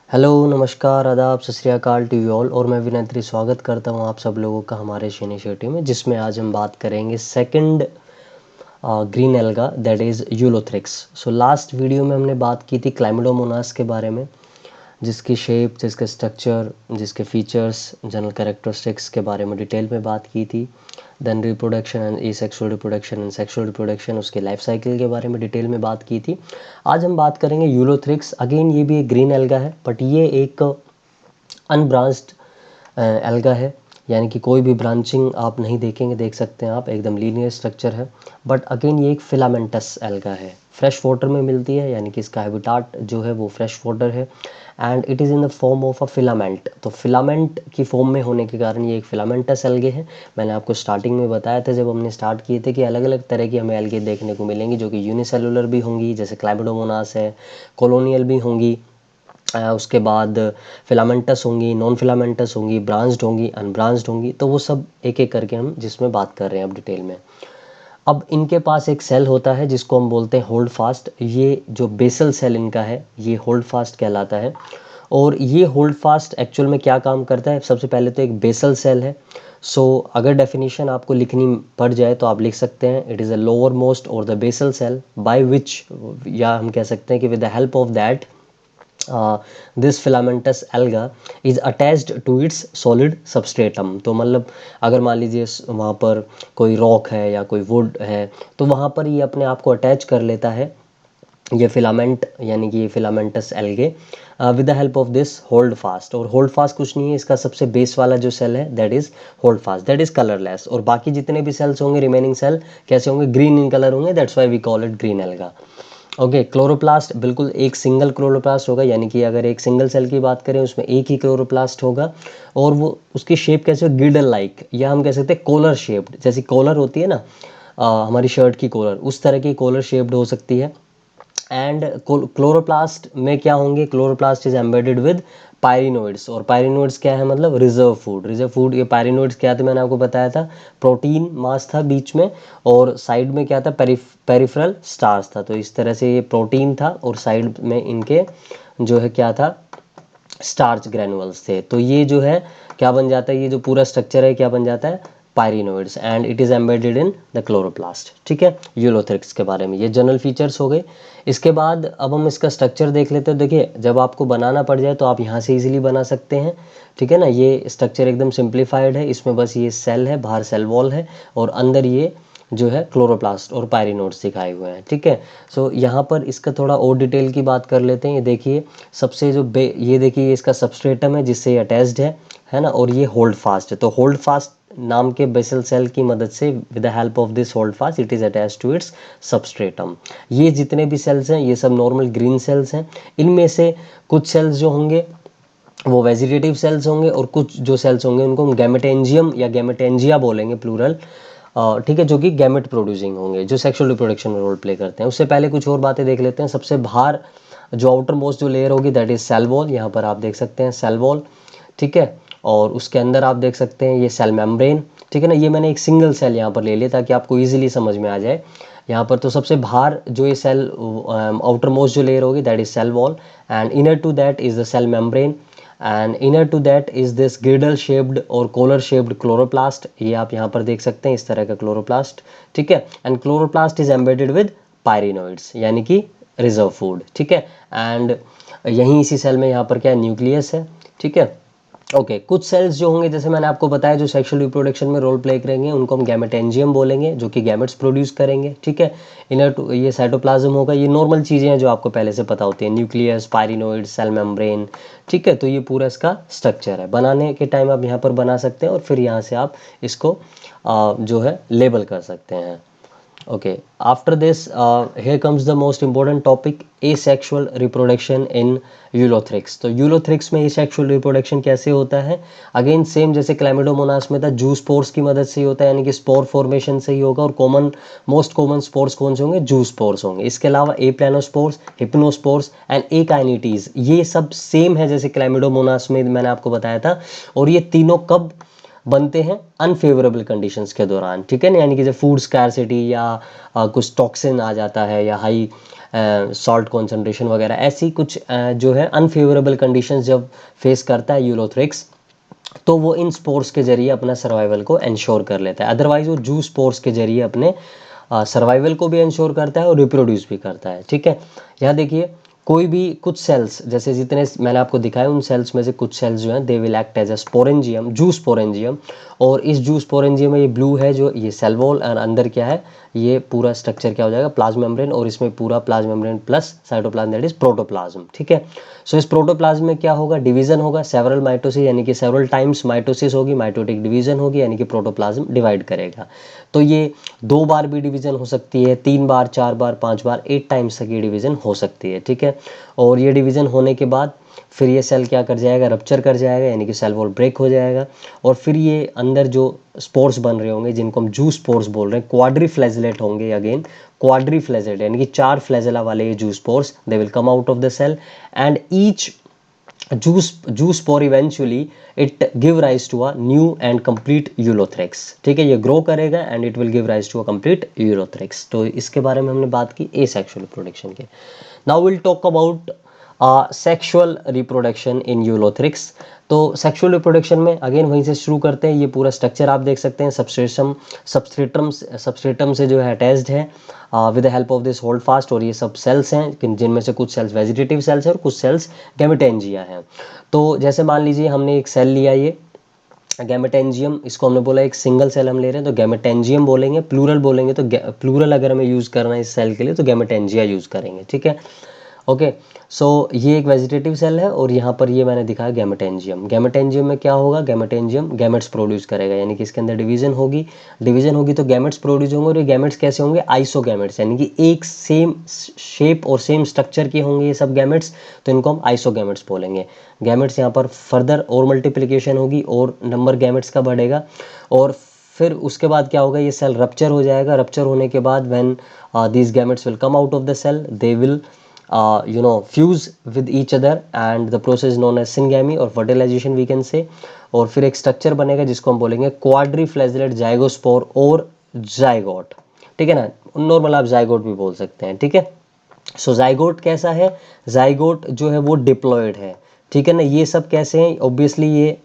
Hello, नमस्कार, आदाब, सत श्री अकाल टू यू ऑल। और मैं विनम्र स्वागत करता हूं आप सब लोगों का हमारे इस इनिशिएटिव में, जिसमें आज हम बात करेंगे second green alga that is Ulothrix. So last video में हमने बात की थी क्लाइमेडोमोनास के बारे में, जिसकी शेप, जिसके स्ट्रक्चर, जिसके फीचर्स, जनरल कैरेक्टरिस्टिक्स के बारे में डिटेल में बात की थी। Then reproduction and asexual reproduction and sexual reproduction, उसके लाइफ साइकिल के बारे में डिटेल में बात की थी। आज हम बात करेंगे यूलोथ्रिक्स। अगेन ये भी एक ग्रीन एल्गा है, बट ये एक अनब्रांच्ड एल्गा है, यानी कि कोई भी ब्रांचिंग आप नहीं देखेंगे। देख सकते हैं आप, एकदम लीनियर स्ट्रक्चर है। बट अगेन ये एक फिलामेंटस एल्गा है, फ्रेश वाटर में मिलती है, यानी कि इसका हैबिटाट जो है वो फ्रेश वाटर है। And it is in the form of a filament. तो फिलामेंट की फॉर्म में होने के कारण ये एक फिलामेंटस एल्गे है। मैंने आपको स्टार्टिंग में बताया था जब हमने स्टार्ट किए थे कि अलग अलग तरह की हमें एल्गे देखने को मिलेंगी, जो कि यूनिसेलुलर भी होंगी, जैसे क्लाइमेडोमोनास है, कॉलोनियल भी होंगी, उसके बाद फिलामेंटस होंगी, नॉन फिलामेंटस होंगी, ब्रांच्ड होंगी, अनब्रांच्ड होंगी। तो वो सब एक एक करके हम जिसमें बात कर रहे हैं अब डिटेल में। अब इनके पास एक सेल होता है जिसको हम बोलते हैं होल्ड फास्ट। ये जो बेसल सेल इनका है ये होल्ड फास्ट कहलाता है। और ये होल्ड फास्ट एक्चुअल में क्या काम करता है? सबसे पहले तो एक बेसल सेल है। सो अगर डेफिनेशन आपको लिखनी पड़ जाए तो आप लिख सकते हैं it is a lower most और the basal cell by which, या हम कह सकते हैं कि with the help of that this filamentous alga is attached to its solid substratum. तो मतलब अगर मान लीजिए वहाँ पर कोई रॉक है या कोई वुड है, तो वहाँ पर ये अपने आप को अटैच कर लेता है, ये फिलामेंट, यानी कि ये filamentous algae, with the help of this hold fast. और होल्ड फास्ट कुछ नहीं है, इसका सबसे बेस वाला जो सेल है that is hold fast, that is colourless. और बाकी जितने भी सेल्स होंगे, रिमेनिंग सेल कैसे होंगे? ग्रीन इन कलर होंगे, that's why we call it green alga. Okay, chloroplast बिल्कुल एक सिंगल क्लोरोप्लास्ट होगा, यानी कि अगर एक सिंगल सेल की बात करें उसमें एक ही क्लोरोप्लास्ट होगा। और वो उसकी शेप कैसे हो? गिडल लाइक, या हम कह सकते हैं कॉलर शेप्ड। जैसी कॉलर होती है ना, हमारी शर्ट की कॉलर, उस तरह की कॉलर शेप्ड हो सकती है। एंड क्लोरोप्लास्ट में क्या होंगे? Chloroplast is embedded with pyrenoids. और पायरिनोइड्स क्या है? मतलब रिजर्व फूड। रिजर्व फूड, ये पायरिनोइड्स क्या थे? मैंने आपको बताया था, प्रोटीन मास था बीच में, और साइड में क्या था? पेरिफेरल स्टार्च था। तो इस तरह से ये प्रोटीन था और साइड में इनके जो है क्या था? स्टार्च ग्रेनुअल्स थे। तो ये जो है क्या बन जाता है? ये जो पूरा स्ट्रक्चर है क्या बन जाता है? Pyrenoids, and it is embedded in the chloroplast. ठीक है, यूलोथ्रिक्स के बारे में ये जनरल फीचर्स हो गए। इसके बाद अब हम इसका स्ट्रक्चर देख लेते हैं। देखिए, जब आपको बनाना पड़ जाए तो आप यहाँ से इजीली बना सकते हैं। ठीक है ना, ये स्ट्रक्चर एकदम सिंप्लीफाइड है। इसमें बस ये सेल है, बाहर सेल वॉल है, और अंदर ये जो है क्लोरोप्लास्ट और पायरिनोड्स दिखाए हुए हैं। ठीक है, सो यहाँ पर इसका थोड़ा और डिटेल की बात कर लेते हैं। ये देखिए, सबसे जो ये देखिए, ये इसका सबस्ट्रेटम है जिससे ये अटैच्ड है ना, और ये होल्ड फास्ट है। तो होल्ड फास्ट नाम के बेसल सेल की मदद से, with the help of this holdfast, it is attach to its substratum. ये जितने भी सेल्स हैं ये सब नॉर्मल ग्रीन सेल्स हैं। इनमें से कुछ सेल्स जो होंगे वो वेजिटेटिव सेल्स होंगे, और कुछ जो सेल्स होंगे उनको हम गैमेटेंजियम या गैमेटेंजिया बोलेंगे, प्लूरल। ठीक है, जो कि गैमेट प्रोड्यूसिंग होंगे, जो सेक्सुअल रिप्रोडक्शन में रोल प्ले करते हैं। उससे पहले कुछ और बातें देख लेते हैं। सबसे बाहर जो आउटर मोस्ट जो लेयर होगी दैट इज सेल वॉल। यहाँ पर आप देख सकते हैं सेल वॉल। ठीक है, और उसके अंदर आप देख सकते हैं ये सेल मेम्ब्रेन। ठीक है ना, ये मैंने एक सिंगल सेल यहाँ पर ले लिया ताकि आपको ईजिली समझ में आ जाए। यहाँ पर तो सबसे बाहर जो ये सेल आउटर मोस्ट जो लेयर होगी that is cell wall, and inner to that is the cell membrane, and inner to that is this girdle shaped और कॉलर शेप्ड क्लोरोप्लास्ट। ये आप यहाँ पर देख सकते हैं, इस तरह का क्लोरोप्लास्ट। ठीक है, and chloroplast is embedded with pyrenoids, यानी कि रिजर्व फूड। ठीक है, एंड यहीं इसी सेल में यहाँ पर क्या है? न्यूक्लियस है। ठीक है, ओके, कुछ सेल्स जो होंगे जैसे मैंने आपको बताया जो सेक्सुअल रिप्रोडक्शन में रोल प्ले करेंगे उनको हम गैमेटेंजियम बोलेंगे, जो कि गैमेट्स प्रोड्यूस करेंगे। ठीक है, इनर टू ये साइटोप्लाज्म होगा। ये नॉर्मल चीज़ें हैं जो आपको पहले से पता होती हैं, न्यूक्लियस, पायरिनोइड, सेल मेम्ब्रेन। ठीक है, तो ये पूरा इसका स्ट्रक्चर है। बनाने के टाइम आप यहाँ पर बना सकते हैं और फिर यहाँ से आप इसको जो है लेबल कर सकते हैं। Okay, after this, here comes the most important topic, asexual reproduction in Ulothrix. तो यूलोथ्रिक्स में asexual reproduction कैसे होता है? अगेन सेम जैसे क्लैमिडोमोनास में था, जू स्पोर्स की मदद से ही होता है, यानी कि स्पोर फॉर्मेशन से ही होगा। और मोस्ट कॉमन स्पोर्स कौन से होंगे? जू स्पोर्स होंगे। इसके अलावा एप्लानोस्पोर्स, हिप्नोस्पोर्स एंड एकाइनिटीज, ये सब सेम है जैसे क्लैमिडोमोनास में मैंने आपको बताया था। और ये तीनों कब बनते हैं अनफेवरेबल कंडीशंस के दौरान, ठीक है ना, यानी कि जब फूड स्कैरसिटी या कुछ टॉक्सिन आ जाता है या हाई सॉल्ट कॉन्सेंट्रेशन वगैरह, ऐसी कुछ जो है अनफेवरेबल कंडीशंस जब फेस करता है यूलोथ्रिक्स, तो वो इन स्पोर्स के जरिए अपना सर्वाइवल को इंश्योर कर लेता है। अदरवाइज वो जू स्पोर्स के जरिए अपने सर्वाइवल को भी इंश्योर करता है और रिप्रोड्यूस भी करता है, ठीक है। यहाँ देखिए कोई भी कुछ सेल्स, जैसे जितने मैंने आपको दिखाया उन सेल्स में से कुछ सेल्स जो हैं they will act as a sporangium, zoosporangium, और इस जू स्पोरेंजियम में ये ब्लू है जो ये सेल वॉल, और अंदर क्या है ये पूरा स्ट्रक्चर क्या हो जाएगा प्लाज्मा मेम्ब्रेन, और इसमें पूरा plasma membrane plus cytoplasm that is protoplasm, ठीक है। सो इस प्रोटोप्लाज्म में क्या होगा, डिवीजन होगा, सेवरल माइटोसिस यानी कि सेवरल टाइम्स माइटोसिस होगी, माइटोटिक डिवीजन होगी यानी कि प्रोटोप्लाज्म डिवाइड करेगा। तो ये 2 बार भी डिवीजन हो सकती है, 3 बार, 4 बार, 5 बार, 8 टाइम्स तक ये डिवीजन हो सकती है, ठीक है। और ये डिवीजन होने के बाद फिर ये सेल क्या कर जाएगा, रप्चर कर जाएगा यानी कि सेल वॉल ब्रेक हो जाएगा, और फिर ये अंदर जो स्पोर्स बन रहे होंगे जिनको हम जू स्पोर्स बोल रहे हैं, क्वाड्रीफ्लैजेलेट होंगे, अगेन क्वाड्रीफ्लैजेलेट यानी कि 4 फ्लैजेला वाले ये zoospores, they will come out of the cell and each zoospore eventually it give rise to a new and complete Ulothrix, ठीक है। ये ग्रो करेगा and it will give rise to a complete Ulothrix. तो इसके बारे में हमने बात की एसेक्सुअल रिप्रोडक्शन के। Now will talk about sexual reproduction in Ulothrix. तो सेक्सुअल रिप्रोडक्शन में अगेन वहीं से शुरू करते हैं। ये पूरा स्ट्रक्चर आप देख सकते हैं, सबस्ट्रेटम से जो है अटैच्ड है with the help of this hold fast, और ये सब सेल्स हैं जिनमें से कुछ सेल्स वेजिटेटिव सेल्स हैं और कुछ सेल्स गैमेटेंजिया हैं। तो जैसे मान लीजिए हमने एक सेल लिया, ये गैमेटेंजियम, इसको हमने बोला एक सिंगल सेल हम ले रहे हैं तो गैमेटेंजियम बोलेंगे, प्लूरल बोलेंगे तो प्लूरल अगर हमें यूज़ करना है इस सेल के लिए तो गैमेटेंजिया यूज़ करेंगे, ठीक है। ओके, सो ये एक वेजिटेटिव सेल है और यहाँ पर ये मैंने दिखाया गैमेटेंजियम। गैमेटेंजियम में क्या होगा, गैमेटेंजियम गैमेट्स प्रोड्यूस करेगा, यानी कि इसके अंदर डिवीजन होगी तो गैमेट्स प्रोड्यूस होंगे, और ये गैमेट्स कैसे होंगे, आइसोगैमेट्स, यानी कि एक सेम शेप और सेम स्ट्रक्चर के होंगे ये सब गैमेट्स, तो इनको हम आइसोगैमेट्स बोलेंगे। गैमेट्स यहाँ पर फर्दर और मल्टीप्लिकेशन होगी और नंबर गैमेट्स का बढ़ेगा, और फिर उसके बाद क्या होगा, ये सेल रप्चर हो जाएगा। रप्चर होने के बाद when these gametes will come out of the cell, they will fuse with each other and the process known as syngamy और fertilization we can say, और फिर एक स्ट्रक्चर बनेगा जिसको हम बोलेंगे क्वाड्रीफ्लैजेलेट जाइगोस्पोर और जाइगोट, ठीक है ना, नॉर्मल आप जाइगोट भी बोल सकते हैं, ठीक है। सो जाइगोट कैसा है, जाइगोट जो है वो डिप्लॉयड है, ठीक है ना। ये सब कैसे हैं, ऑब्वियसली ये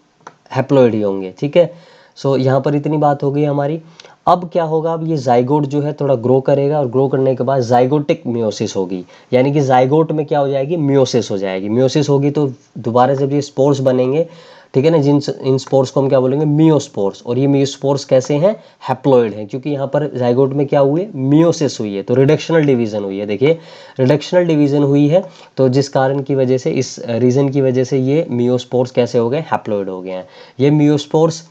हैप्लॉयड ही होंगे, ठीक है। सो यहाँ पर इतनी बात हो गई हमारी। अब क्या होगा, अब ये जाइगोट जो है थोड़ा ग्रो करेगा और ग्रो करने के बाद जाइगोटिक मियोसिस होगी, यानी कि जाइगोट में क्या हो जाएगी, मियोसिस हो जाएगी। मियोसिस होगी तो दोबारा जब ये स्पोर्स बनेंगे, ठीक है ना, इन स्पोर्स को हम क्या बोलेंगे, मियोस्पोर्स, और ये मियोस्पोर्स कैसे हैं, हैप्लॉइड हैं, क्योंकि यहाँ पर जाइगोट में क्या हुए, मियोसिस हुई है, तो रिडक्शनल डिवीजन हुई है। देखिए रिडक्शनल डिवीजन हुई है, तो जिस कारण की वजह से, इस रीजन की वजह से ये मियोस्पोर्स कैसे हो गए, हैप्लॉइड हो गए हैं। ये मियोस्पोर्स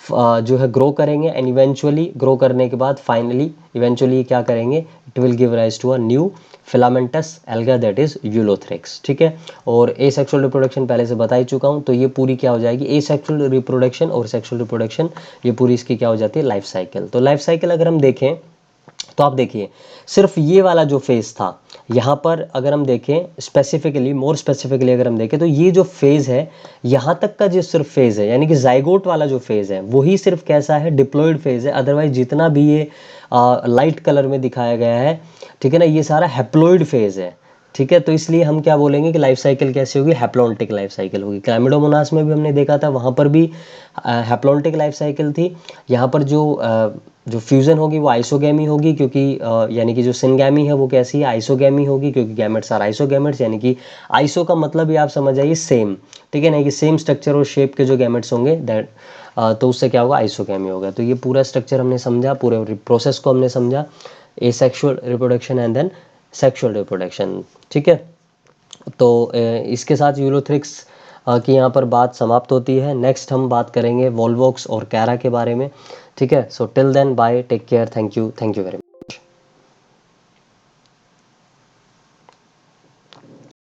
जो है ग्रो करेंगे एंड इवेंचुअली ग्रो करने के बाद फाइनली इवेंचुअली क्या करेंगे, it will give rise to a new filamentous alga that is Ulothrix, ठीक है। और एसेक्सुअल रिप्रोडक्शन पहले से बता ही चुका हूँ, तो ये पूरी क्या हो जाएगी, एसेक्सुअल रिप्रोडक्शन और सेक्सुअल रिप्रोडक्शन, ये पूरी इसकी क्या हो जाती है, लाइफ साइकिल। तो लाइफ साइकिल अगर हम देखें तो आप देखिए सिर्फ ये वाला जो फेज था, यहाँ पर अगर हम देखें स्पेसिफिकली, मोर स्पेसिफिकली अगर हम देखें तो ये जो फेज है, यहाँ तक का जो सिर्फ फेज है, यानी कि जाइगोट वाला जो फेज है वही सिर्फ कैसा है, डिप्लॉयड फेज है। अदरवाइज जितना भी ये लाइट कलर में दिखाया गया है, ठीक है ना, ये सारा हैप्लॉयड फेज है, ठीक है। तो इसलिए हम क्या बोलेंगे कि लाइफ साइकिल कैसी होगी, हैप्लॉन्टिक लाइफ साइकिल होगी। क्लामिडोमोनास में भी हमने देखा था, वहाँ पर भी हैप्लॉन्टिक लाइफ साइकिल थी। यहाँ पर जो फ्यूज़न होगी वो आइसोगैमी होगी, क्योंकि यानी कि जो सिनगैमी है वो कैसी है, आइसोगैमी होगी, क्योंकि गैमेट्स आर आइसोगैमेट्स, यानी कि आइसो का मतलब ही आप समझ आइए सेम, ठीक है ना, कि सेम स्ट्रक्चर और शेप के जो गैमेट्स होंगे दैट, तो उससे क्या होगा, आइसोगैमी होगा। तो ये पूरा स्ट्रक्चर हमने समझा, पूरे प्रोसेस को हमने समझा, asexual reproduction and then sexual reproduction, ठीक है। तो इसके साथ यूलोथ्रिक्स की यहाँ पर बात समाप्त होती है। नेक्स्ट हम बात करेंगे वोल्वोक्स और कैरा के बारे में, ठीक है। So till then bye, take care, thank you very much.